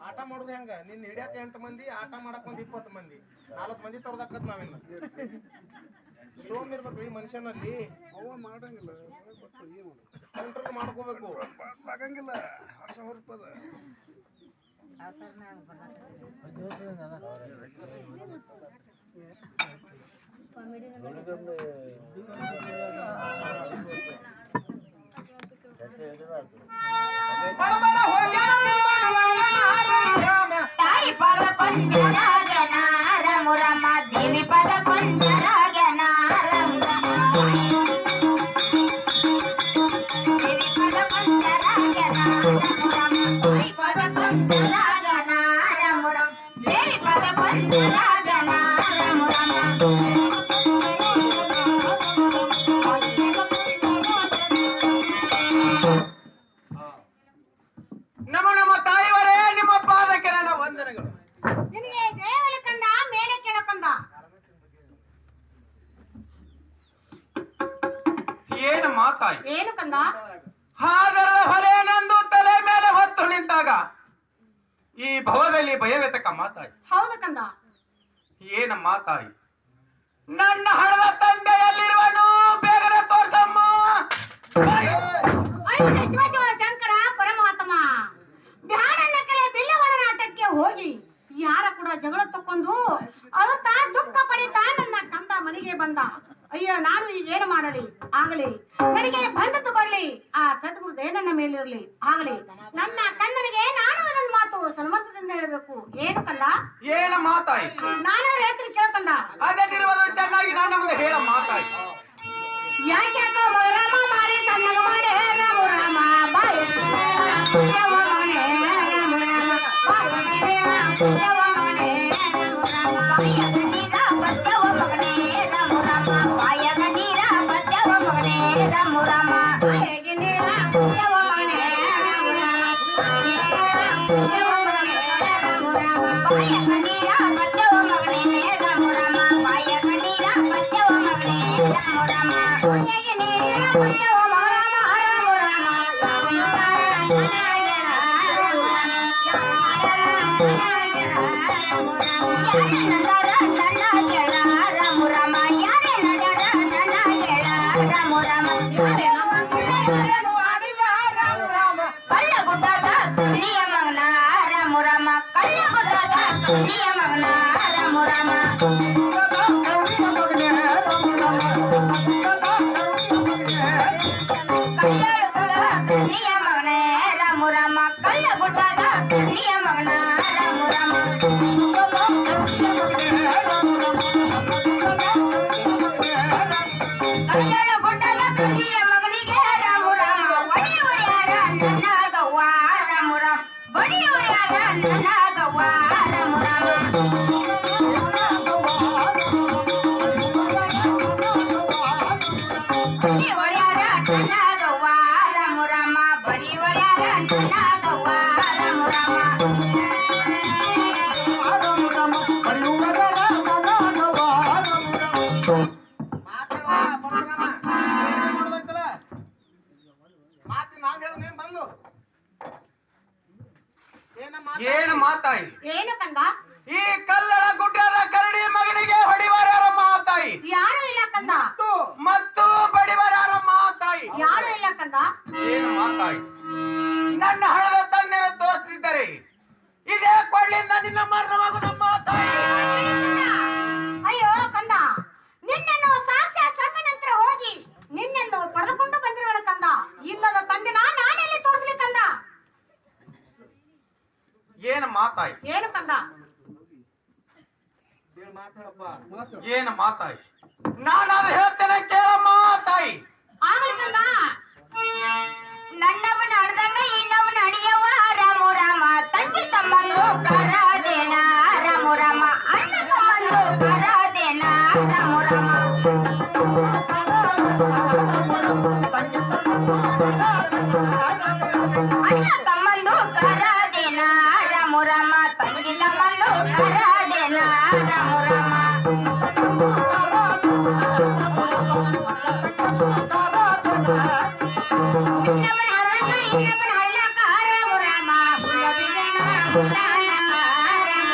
ಆಟ ಮಾಡೋದು ಹೆಂಗ ನಿನ್ನ ಹಿಡಿಯಕ 8 ಮಂದಿ ಆಟ ಮಾಡಕ್ 20 ಮಂದಿ 4 ಮಂದಿ ತರದಕ್ಕದ್ ನಾವಿನ್ನ ಸೋಮ್ ಇರ್ಬೇಕು ಈ ಮನುಷ್ಯನಲ್ಲಿ ಅವ ಮಾಡಂಗಿಲ್ಲ ಕಂಟ್ರೋಲ್ ಮಾಡ್ಕೋಬೇಕು ಆಗಂಗಿಲ್ಲ 10,000 ರೂಪಾಯಿ ತಾಯಿ ಪದ ಕೊಂಚರಾಗನ ರಮ ರಮ ದೇವಿ ಪದ ಕೊಂಚರಾಗನ ರಮ ದೇವಿ ಪದ ಕೊಂಚರಾಗನ ತಾಯಿ ಪದ ಕೊಂಚರಾಗನ ರಮ ರಮ ದೇವಿ ಪದ ಕೊಂಚರಾಗನ ರಮ ರಮ ನಮ ನಮ್ಮ ತಾಯಿವರೇ ನಿಮ್ಮ ಪಾದಕ್ಕೆ ನನ್ನ ವಂದನೆಗಳು. ನಿನಗೆ ದೇವರ ಕಂದ ಮೇಲೆ ಕೆಳಕಂದ ಏನಮ್ಮ ತಾಯಿ ಏನು ಕಂದ ಹಾದರದ ಹೊಲೆನೆಂದು ತಲೆ ಮೇಲೆ ಹೊತ್ತು ನಿಂತಾಗ ಈ ಭವದಲ್ಲಿ ಭಯವೆತಕಮ್ಮ ತಾಯಿ ಹೌದು ಕಂದ ಏನಮ್ಮ ತಾಯಿ ನನ್ನ ಹಣದ ತಂದೆಯಲ್ಲಿರುವನು ಬೇಗನೆ ತೋರ್ಸಮ್ಮ. ಅಯ್ಯೋ ಶಿವ ಶಿವ ಶಂಕರ ಪರಮಾತ್ಮ ಬ್ಯಾಡನ್ನ ಕಲೆ ಬಿಲ್ಲವನ ನಾಟಕ್ಕೆ ಹೋಗಿ ಯಾರ ಕೂಡ ಜಗಳ ತಕ್ಕೊಂಡು ಅಳುತ್ತಾ ದುಃಖ ಪಡಿತಾ ನನ್ನ ಕಂದ ಮನೆಗೆ ಬಂದ. ಅಯ್ಯೋ ನಾನು ಈಗ ಏನು ಮಾಡಲಿ ಆಗಲಿ ನನಗೆ ಬಂದದ್ದು ಬರಲಿ ಆ ಸದ್ಗುರು ದಯ ನನ್ನ ಮೇಲಿರಲಿ ಆಗಲಿ ನನ್ನ ಕಂದನಿಗೆ ನಾನು ಅದನ್ನ ಮಾತು ಸನ್ಮತದಿಂದ ಹೇಳಬೇಕು. ಏನು ಕಂದ ಏನ ಮಾತಾಯಿ ನಾನು ಹೇಳ್ತೀನಿ ಕೇಳ್ಕಂದ ಅದಲ್ಲಿರುವುದು ಚೆನ್ನಾಗಿ ನನ್ನ ಮುಂದೆ ಹೇಳ ಮಾತಾಯಿ. ಯಾಕೆ ರಾಮ ಮಾರಿ ಸಣ್ಣಗ ಮಾಡೆ ರಾಮ ರಾಮ ಬಾಯ ಮನೆ ರಾಮ ರಾಮ ಬಾಯ ನೀರ ಬಚ್ಚವ ಮಗನೇ ರಾಮ ರಾಮ ಬಾಯಗ ನೀರ ಬಚ್ಚವ ಮಗನೇ ರಾಮ ರಾಮ ಬಾಯಗ ನೀರ ಬಚ್ಚವ ಮಗನೇ ರಾಮ ರಾಮ ಬಾಯಗ ನೀರ ಬಚ್ಚವ ಮಗನೇ ರಾಮ ರಾಮ ಬಾಯಗ ನೀರ ಬಚ್ಚವ ಮಗನೇ ರಾಮ ರಾಮ ಬಾಯಗ ನೀರ ಬಚ್ಚವ ಕನ್ನಿಯ ಮಗನೇ ರಾಮು ರಾಮ ಕಲ್ಲ ಗುಡ್ಡದ ಕನ್ನಿಯ ಮಗನ ರಾಮು ರಾಮ ಕಲ್ಲಳ ಗುಡ್ಡದ ಕನ್ನಿಯ ಮಗನಿಗೆ ರಾಮು ರಾಮ ಒಡೆಯುವರು ಯಾರ ನನ್ನ ಗವ್ವ ರಾಮು ರಾಮ ಒಡೆಯುವರು ಯಾರ ನನ್ನ ಗವ್ವ ರಾಮು ರಾಮ ಬಡಿವರ್ಯಾರ ನನ್ನ ಗವ್ವ ರಾಮು ರಾಮ ಬಡಿವರ್ಯಾರ ನನ್ನ ಗವ್ವ ರಾಮು ರಾಮ ಏನು ಮಾತಾಯಿ ಏನು ಕಂದ ಈ ಕಲ್ಲಳ ಗುಡ್ಡದ ಕರಡಿ ಮಗನಿಗೆ ಹೊಡಿವರಾರ ಮಾತಾಯಿ ಯಾರು ಇಲ್ಲ ಕಂದ ಮತ್ತು ಬಡಿವರಾರ ಮಾತಾಯಿ ಯಾರು ಇಲ್ಲ ಕಂದ ಏನು ಮಾತಾಯಿ ನನ್ನ ಹಣದ ತಂದೆನ ತೋರಿಸಿದ್ದಾರೆ ಇದೇ ಕೊಳ್ಳಿಂದ ನಿನ್ನ ಮರಣವಾಗುವ ಮಾತಾಯಿ ಅಯ್ಯೋ ಕಂದ ನಿನ್ನನ್ನು ಸಾಕ್ಷಾತ್ ಸ್ವಾಮಿ ನಂತರ ಹೋಗಿ ನಿನ್ನನ್ನು ಪಡೆದುಕೊಂಡು ಬಂದಿರುವನು ಕಂದ ಇಲ್ಲದ ತಂದೆನ ನಾನೆಲ್ಲಿ ತೋರಿಸ್ಲಿ ಕಂದ ಏನು ಮಾತಾಯಿ ಏನು ಕಂದ ಏನು ಮಾತಾಯಿ ನಾನಾದ್ರೂ ಹೇಳ್ತೇನೆ ಕೇಳ ಮಾತಾಯಿ ಆಗಲಿ ಕಂದ ನನ್ನವನ ಅಡ್ದಂಗ ಇನ್ನವನ ಅಡಿಯವ ರಾಮು ರಾಮ ತಂಗಿ ತಮ್ಮಂದು ಕರಾದೇನ ರಾಮು ರಾಮ ಅಣ್ಣ ತಮ್ಮಂದು ಕರಾದೇನ ರಾಮು ರಾಮ ಅಣ್ಣ ತಮ್ಮಂದು ಕರಾದೇನ ರಾಮು ರಾಮ ತಂಗಿ ತಮ್ಮಂದು ಕರಾದೇನ ರಾಮು ರಾಮ ಇನ್ನವನ ಹರಣ ಇನ್ನವನ ಹಳ್ಳಕ ರಾಮು ರಾಮ ಹುಲ್ಲ ಬಿಡಣ ಹುಲ್ಲ ರಾಮ ರಾಮ